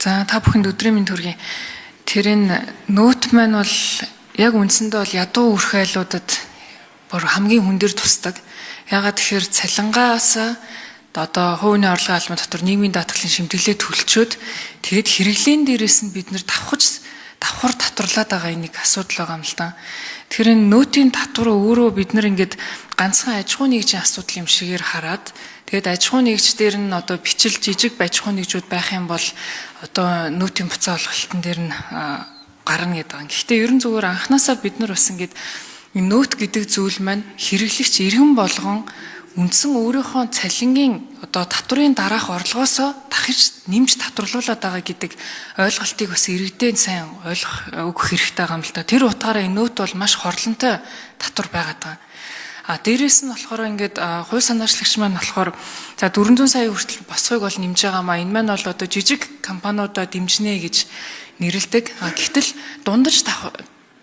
За та бүхэнд өдрийн мэнд хүргэе. Тэрийн нөт маань бол яг үндсэндээ бол ядуу үр хайлуудад бүр хамгийн хүндэр тусдаг. Ягаад тэгэхээр цалингаас одоо хувийн орлогын албан дотор нийгмийн даатгалын шимтгэлээ төлчөөд тэгэд хэрэглэн дээрээс нь бид нэр давхар татварлаад байгаа нэг асуудал байгаа юм л да. Тэр энэ нөтийн татвар өөрөө бид нар ингээд ганцхан аж ахуй нэгжийн асуудал юм шигээр хараад тэгээд аж ахуй нэгждэр нь одоо бичил жижиг аж ахуй нэгжүүд байх юм бол одоо нөтийн буцаа олголтын дээр нь гарна гэдэг. Гэхдээ ерөн зүгээр анханасаа бид нар бас ингээд нөт гэдэг зүйл маань хэрэглэгч иргэн болгон үндсэн өөрийнхөө цалингийн одоо татврын дараах орлогоосоо дахиж нэмж татварлуулаад байгаа гэдэг ойлголтыг бас иргэдэн сайн ойлгох өгөх хэрэгтэй байгаа юм л да. Тэр утгаараа энэ нөт бол маш хорлонтой татвар байгаад байгаа. Дээрээс нь болохоор ингээд хувь санаачлагч маань болохоор за 400 сая хүртэл босхойг бол нэмж байгаамаа. Энэ маань бол одоо жижиг компаниудаа дэмжинэ гэж нэрлэдэг. Гэвтэл дундаж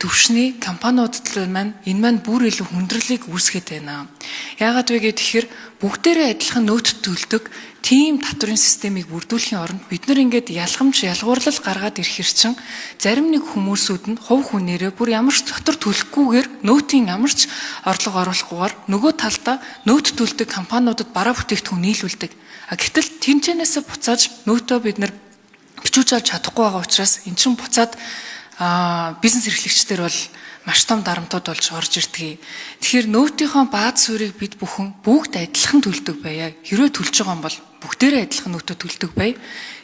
төвшний компаниудад маань энэ маань бүр илүү хүндрэлийг үүсгэж байна. Яагаад вэ гэхээр бүгдээрээ адилхан нөт төлдөг тийм татврын системийг бүрдүүлэхийн оронд бид нар ингээд ялгуурлал гаргаад ирэх хэрчин зарим нэг хүмүүсүүд нь хувь хүнээрээ бүр ямар ч татвар төлөхгүйгээр нөтийн ямар ч орлого оруулахгүйгээр нөгөө талдаа нөт төлдөг компаниудад бараа бүтээгдэхүүн нийлүүлдэг. Гэтэл тэнцэнээсээ буцааж нөтөө бид нар бичүүлж авч чадахгүй байгаа учраас эн чинь буцаад бизнес эрхлэгчдэр бол маш том дарамтууд болж орж ирдэг. Тэгэхээр нөтийнхөө бааз суурийг бид бүхэн бүгд адилхан төлдөг байя. Хэрвээ төлж байгаа юм бол бүгдээрээ адилхан нөтө төлдөг бай.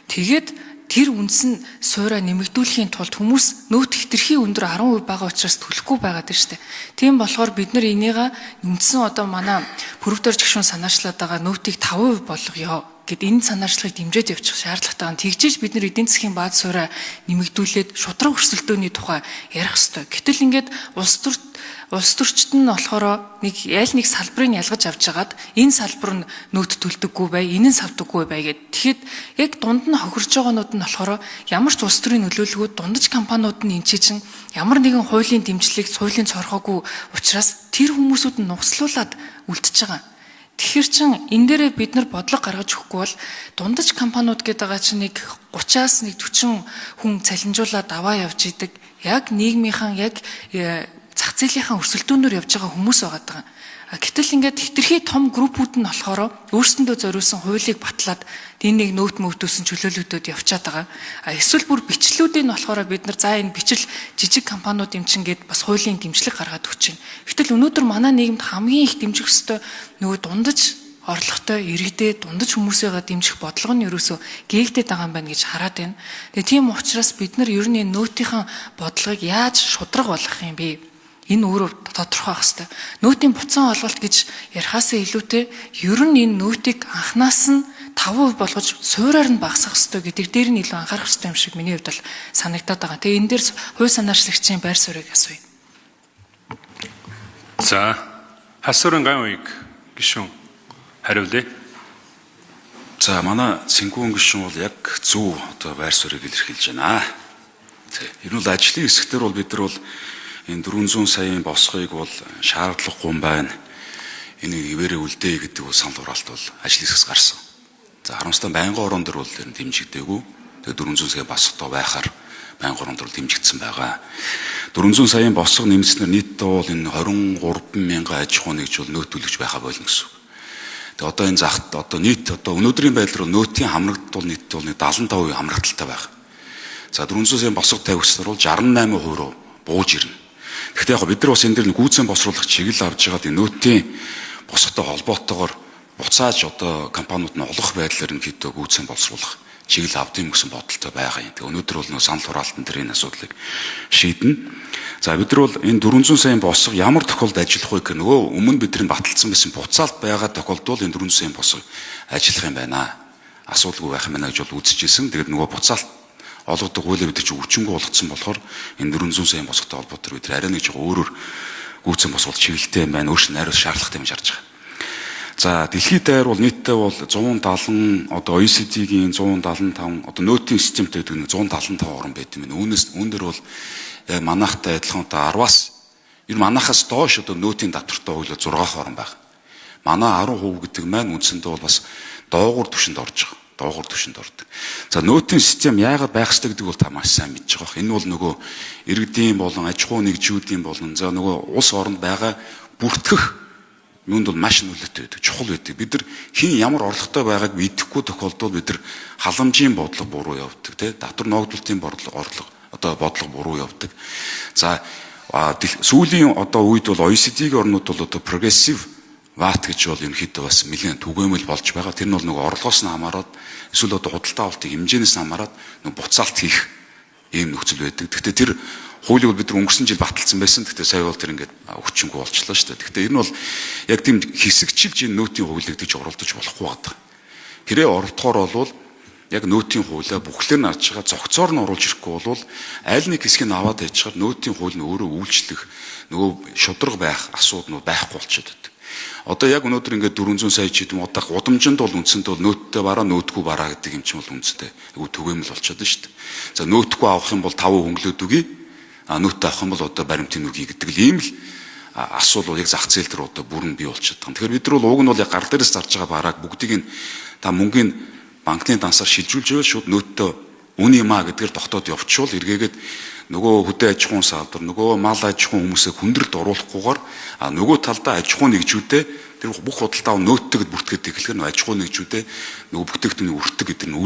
Тэгээд тэр үнс нь суураа нэмэгдүүлэхийн тулд хүмүүс нөт хэтэрхий өндөр 10% байгаа учраас төлөхгүй байгаад байна шүү дээ. Тийм болохоор бид нар энийгээ үндсэн одоо манай пүрэвдор жигшүүн санаачлаад байгаа нөтийг 5% болгоё гэд энэ санаачлагыг дэмжиж явуучих шаардлагатай. Тэгжиж бид нар эдийн засгийн бааз суурь нэмэгдүүлээд шудраг өрсөлдөөний тухай ярих ёстой. Гэтэл ингээд улс төрчид нь болохоор нэг салбарыг ялгаж авч хагаад энэ салбар нь нөт төлдөггүй бай, энэ нь савдаггүй бай гэд. Тэгэхэд яг дунд нь хохирж байгаанууд нь болохоор ямар ч улс төрийн нөлөөллөгүүд дундаж компаниуд нь энэ чинь ямар нэгэн хуулийн дэмжлэг, хуулийн цорхоогүй учраас тэр хүмүүсүүд нь нугслуулад үлдчихэж байгаа. Тэгэхээр чин энэ дээрээ бид нар бодлого гаргаж өгөхгүй бол дундаж компаниуд гэдэг байгаа чинь нэг 30-аас 40 хүн цалинжуулаад аваа явж идэг. Яг нийгмийнхэн яг зах зээлийнхэн өрсөлдөөнөөр явж байгаа хүмүүс байгаа даа. Гэтэл ингээд хэтэрхий том группүүд нь болохоор өөрсөндөө зориулсан хуулийг батлаад энэ нэг нөт мөвдөөсөн чөлөөлөгдөд явчаад байгаа. Эсвэл бүр бичлүүдийн нь болохоор бид нар за энэ бичил жижиг компаниуд юм чин гээд бас хуулийн дэмжлэг гаргаад өгч байна. Гэтэл өнөөдөр манай нийгэмд хамгийн их дэмжих ёстой нөгөө дундаж орлоготой иргэдээ дундаж хүмүүсээгээ дэмжих бодлого нь ерөөсөө гээгдээд байгаа юм байна гэж хараад байна. Тэгээ тийм учраас бид нар ер нь нөтийн бодлогыг яаж шудраг болгох юм бэ? Энэ өөрөө тодорхой байх хэрэгтэй. Нөтийн буцаан олголт гэж ярихаасаа илүүтэй ер нь энэ нөтийг анханаас нь 5% болгож суураар нь багасгах хэрэгтэй гэдэг дээр нь илүү анхаарах хэрэгтэй юм шиг миний хувьд бол санагдаад байгаа. Тэгээ энэ дээр хувь санаачлагчийн байр суурийг асууя. За, хасурын гайвыг гишүүн хариулъя. За, манай Цэнгүүн гишүүн бол яг зөв одоо байр суурийг илэрхийлж байна. Энэ бол ажлын хэсгээр бол бид нар бол энэ 400 саяын босхойг бол шаардлагагүй юм байна. Энийг ивэрэ үлдээ гэдэг бол санал хураалт бол ажлын хэсгээс гарсан. За харамсалтай байнгын орон дээр бол энэ дэмжигдээгүй. Тэгээ 400 сая босхтой байхаар байнгын орон дээр дэмжигдсэн байгаа. 400 саяын босго нэмснээр нийтдээ бол энэ 23 мянган аж ахуй нэгж бол нөт төлөгч байхаа болно гэсэн. Тэгээ одоо энэ загт одоо нийт одоо өнөөдрийн байдлаар нөтийн хамрагдалт бол нийтдээ бол 75% хамрагдaltaй байна. За 400 саяын босго тавьснаар бол 68% руу бууж ирнэ. Гэхдээ яг бид нар бас энэ дээр гүйцэн босруулах чиглэл авж байгаа тийм нөтийн босготой холбоотойгоор буцааж одоо компаниуд нь олох байдлаар нь хэд гүйцэн босруулах чиглэл авдсан гэсэн бодолтой байгаа юм. Тэгээ өнөөдөр бол санал хураалтан дээр энэ асуудлыг шийднэ. За бид нар бол энэ 400 саяын босго ямар тохиолдолд ажиллах вэ гэх нөгөө өмнө бидний баталсан байсан буцаалт байгаа тохиолдолд энэ 400 саяын босго ажиллах юм байна. Асуудалгүй байх юм байна гэж бол үзчихсэн. Тэгээд нөгөө буцаалт олгодог хуулийг бид чинь өвчнгөө болгоцсон болохоор энэ 400 саяын босготой холбоотой бид арай нэг жоо өөрөөр гүйцэн босгол чиглэлтэй юм байна. Өөрчлөлт найруулах шаардлагатай юм шаарч байгаа. За дэлхийд даяар бол нийтдээ бол 170 одоо OECD-ийн 175 одоо нөтийн системтэй гэдэг нь 175 орн байт юм. Үүнээр бол яг манайхтай адилхан одоо 10-аас ер манайхаас доош одоо нөтийн татвартай хуулио 6 орн байна. Манай 10% гэдэг маань үндсэндээ бол бас доогуур түвшинд орж байгаа. доогуур түвшинд ордог. За нөөтийн систем яагаад байх ёстой гэдэг бол та маш сайн мэдж байгаа. Энэ бол нөгөө иргэдийн болон аж ахуй нэгжүүдийн болон за нөгөө улс оронд байгаа бүртгэх юунд бол маш нөлөөтэй байдаг, чухал байдаг. Бид нар хин ямар орлоготой байгааг мэдэхгүй тохиолдолд бид нар халамжийн бодлого буруу явдаг, тий? Татвар ногдуулалтын бодлого буруу явдаг. За сүүлийн үед бол OECD-ийн орнууд бол прогрессив VAT гэж бол ерөнхийдөө бас нэлээд түгээмэл болж байгаа. Тэр нь бол нөгөө орлогоос нь хамаарат эсвэл худалдаа авалтын хэмжээнээс нь хамаарат буцаалт хийх ийм нөхцөл байдаг. Гэхдээ тэр хуулийг бид нар өнгөрсөн жил баталсан байсан. Гэхдээ сая бол тэр ингээд өгчөнгөө болчихлоо шүү дээ. Гэхдээ энэ бол яг тийм хэсэгчилж энэ нөөтийн хуулийг гэж оролдож болохгүй байдаг. Хэрэг оролдохоор бол яг нөөтийн хуулиа бүхлээр нь харж байгаа зохицоор нь оруулж ирэхгүй бол аль нэг хэсгийг аваад яжчихаар нөөтийн хууль нь өөрөө үйлчлэх нөгөө шудраг байх асуудал байхгүй болчиход байдаг. Одоо яг өнөөдөр ингээд 400 сая ч гэдэм одоо удамжинд бол үндсэндээ нөөттэй бараа нөөтгүй бараа гэдэг юм чинь бол үндсэндээ айгу түгээмэл болчиход байна шүү дээ. За нөөтгүй авах юм бол 5 хөнгөлөөд үгүй. Нөөттэй авах юм бол одоо баримтын үгүй гэдэг л ийм л асуудал яг зах зээл дээр одоо бүрэн бий болчиход байгаа. Тэгэхээр бид нар бол уг нь бол яг гар дээрээс зарж байгаа барааг бүгдийг нь та мөнгөний банкны дансаар шилжүүлж байвал шууд нөөттэй үн юм а гэдгээр тогтоод явчихвал эргээгээд нөгөө хөдөө аж ахуйн салбар, нөгөө мал аж ахуйн хүмүүсээ хүндрэлд оруулахгүйгээр нөгөө талдаа аж ахуйн нэгжүүдээ тэр бүх худалдаа нөөттэйг бүртгээд эхлэхээр аж ахуйн нэгжүүдээ нөгөө бүтээгдэхүүнийг өртөг гэдэг нь